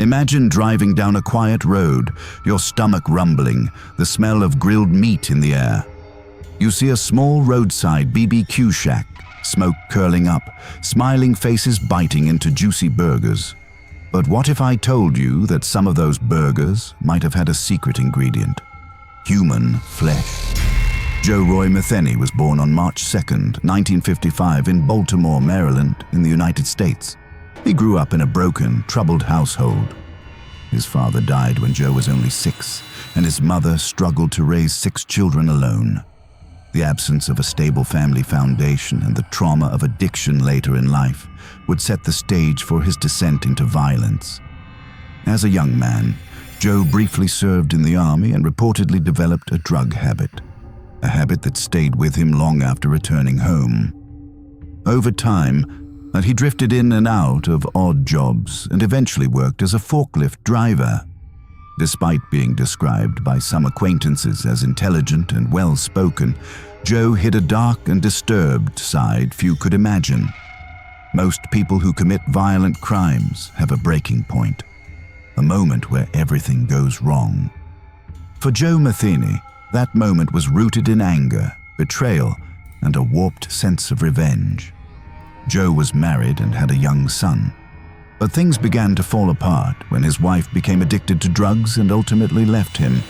Imagine driving down a quiet road, your stomach rumbling, the smell of grilled meat in the air. You see a small roadside BBQ shack, smoke curling up, smiling faces biting into juicy burgers. But what if I told you that some of those burgers might have had a secret ingredient? Human flesh. Joe Metheny was born on March 2nd, 1955 in Baltimore, Maryland, in the United States. He grew up in a broken, troubled household. His father died when Joe was only 6, and his mother struggled to raise 6 children alone. The absence of a stable family foundation and the trauma of addiction later in life would set the stage for his descent into violence. As a young man, Joe briefly served in the army and reportedly developed a drug habit, a habit that stayed with him long after returning home. Over time, he drifted in and out of odd jobs and eventually worked as a forklift driver. Despite being described by some acquaintances as intelligent and well-spoken, Joe hid a dark and disturbed side few could imagine. Most people who commit violent crimes have a breaking point, a moment where everything goes wrong. For Joe Metheny, that moment was rooted in anger, betrayal, and a warped sense of revenge. Joe was married and had a young son. But things began to fall apart when his wife became addicted to drugs and ultimately left him,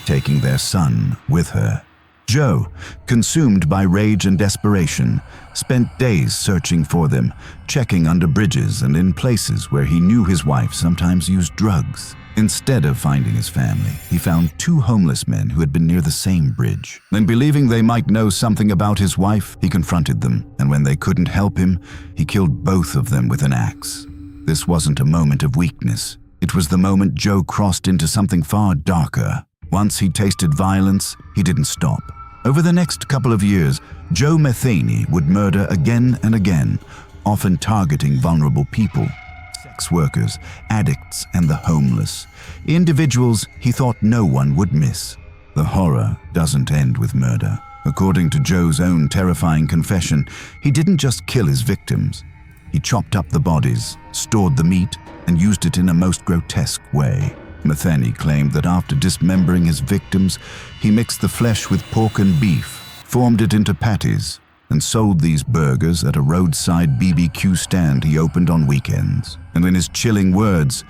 taking their son with her. Joe, consumed by rage and desperation, spent days searching for them, checking under bridges and in places where he knew his wife sometimes used drugs. Instead of finding his family, he found 2 homeless men who had been near the same bridge. Then, believing they might know something about his wife, he confronted them, and when they couldn't help him, he killed both of them with an axe. This wasn't a moment of weakness. It was the moment Joe crossed into something far darker. Once he tasted violence, he didn't stop. Over the next couple of years, Joe Metheny would murder again and again, often targeting vulnerable people. Sex workers, addicts, and the homeless. Individuals he thought no one would miss. The horror doesn't end with murder. According to Joe's own terrifying confession, he didn't just kill his victims. He chopped up the bodies, stored the meat, and used it in a most grotesque way. Metheny claimed that after dismembering his victims, he mixed the flesh with pork and beef, formed it into patties, and sold these burgers at a roadside BBQ stand he opened on weekends. And in his chilling words,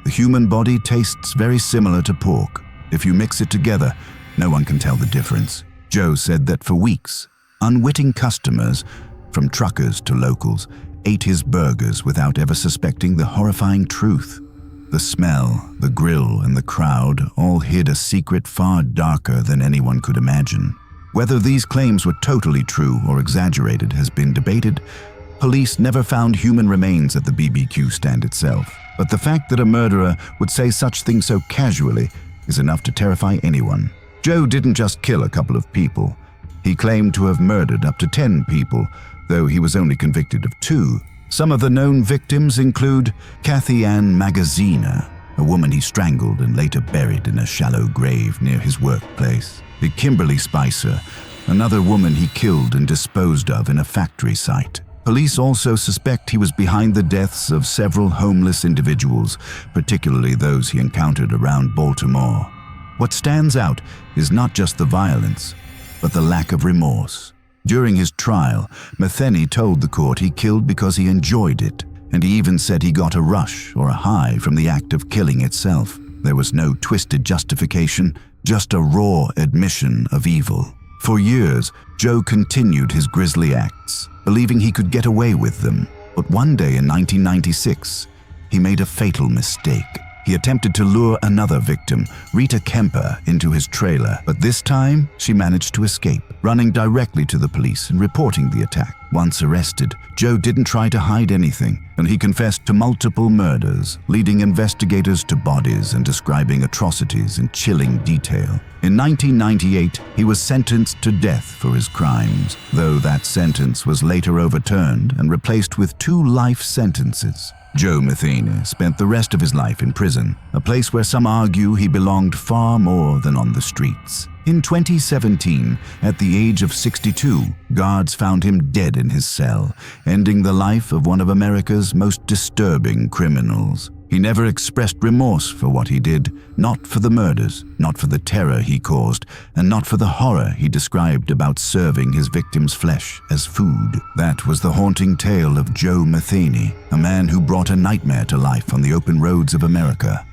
the human body tastes very similar to pork. If you mix it together, no one can tell the difference. Joe said that for weeks, unwitting customers, from truckers to locals, ate his burgers without ever suspecting the horrifying truth. The smell, the grill, and the crowd all hid a secret far darker than anyone could imagine. Whether these claims were totally true or exaggerated has been debated. Police never found human remains at the BBQ stand itself, but the fact that a murderer would say such things so casually is enough to terrify anyone. Joe didn't just kill a couple of people. He claimed to have murdered up to 10 people, though he was only convicted of 2. Some of the known victims include Kathy Ann Magaziner, a woman he strangled and later buried in a shallow grave near his workplace. Kimberly Spicer, another woman he killed and disposed of in a factory site. Police also suspect he was behind the deaths of several homeless individuals, particularly those he encountered around Baltimore. What stands out is not just the violence, but the lack of remorse. During his trial, Metheny told the court he killed because he enjoyed it, and he even said he got a rush or a high from the act of killing itself. There was no twisted justification, just a raw admission of evil. For years, Joe continued his grisly acts, believing he could get away with them. But one day in 1996, he made a fatal mistake. He attempted to lure another victim, Rita Kemper, into his trailer, but this time she managed to escape, running directly to the police and reporting the attack. Once arrested, Joe didn't try to hide anything, and he confessed to multiple murders, leading investigators to bodies and describing atrocities in chilling detail. In 1998, he was sentenced to death for his crimes, though that sentence was later overturned and replaced with 2 life sentences. Joe Metheny spent the rest of his life in prison, a place where some argue he belonged far more than on the streets. In 2017, at the age of 62, guards found him dead in his cell, ending the life of one of America's most disturbing criminals. He never expressed remorse for what he did, not for the murders, not for the terror he caused, and not for the horror he described about serving his victim's flesh as food. That was the haunting tale of Joe Metheny, a man who brought a nightmare to life on the open roads of America.